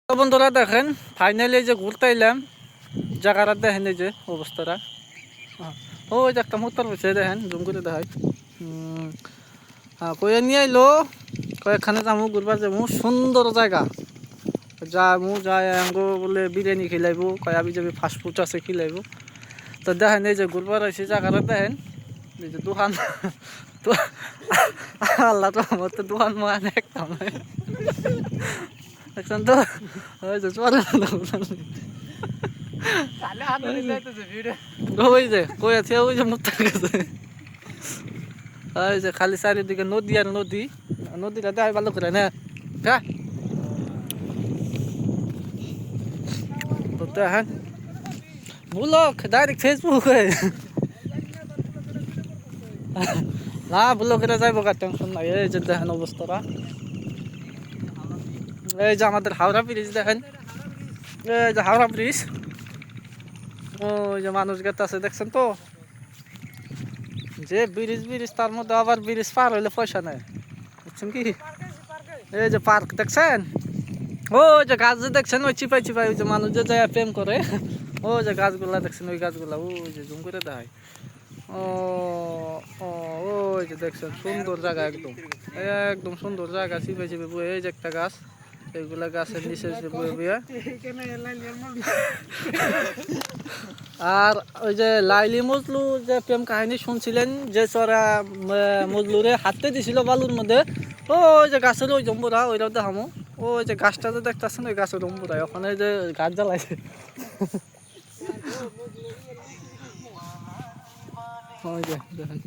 তো বন্ধুরা দেখেন ফাইনালি যে ঘুরতে এলাম জায়গাটা দেখেন এই যে অবস্থাটা। ওই যে একটা মোটর বসে দেখেন জুম করে দেখাই। কয়ে নিয়ে আইলো কয়েকখানে যাবো ঘুরবার যাবো সুন্দর জায়গা যাবো যাই আঙ্গো বলে বিরিয়ানি খিলাইবো কয়াবি যাবি ফাস্টফুড আছে খিলাইবো। তো দেখেন এই যে ঘুরবার আসি জায়গাটা দেখেন এই যে দোকান তো আল্লাহ তো আমার তো দোকান মোকান একটা নয় দেখছেন তো ওই যে চলে ওই যে কই আছে ওই যে মুক্তার কাছে ওই যে খালি চারিদিকে নদী আর নদী নদীটা দেখাই ভালো করে না হ্যাঁ। তো দেখেন ব্লগ ডাইরেক্ট ফেসবুকে না ব্লগেরা যাইবো কার টেনশন নাই। এই যে দেখেন অবস্থাটা এই যে আমাদের হাওড়া ব্রিজ দেখেন এই যে হাওড়া ব্রিজ ওই যে মানুষ গেতে আছে দেখছেন তো যে ব্রিজ তার মধ্যে আবার ব্রিজ পার হইলে পয়সা নেয় বুঝছেন কি। এই যে পার্ক দেখছেন ওই যে গাছ যে দেখছেন ওই চিপাই চিপাই ওই যে মানুষ যে যায় প্রেম করে ওই যে গাছগুলা দেখছেন ওই গাছগুলা ওই যে জুম করে দেখায়। ও ও ওই যে দেখছেন সুন্দর জায়গা একদম একদম সুন্দর জায়গা চিপে চিপে বয়ে এই যে একটা গাছ এইগুলা গাছের নিচে বয়ে বয়ে আর ওই যে লাইলি মজলু যে প্রেম কাহিনী শুনছিলেন যে চরা মজলুরে হাতে দিছিল বালুর মধ্যে ওই যে গাছের ওই জম্বুরা ওইটাও দেখামো ওই যে গাছটা যে দেখতেছেন ওই গাছের জম্বুরা ওখানে যে গাছ জ্বালাইছে ওই যে দেখেন।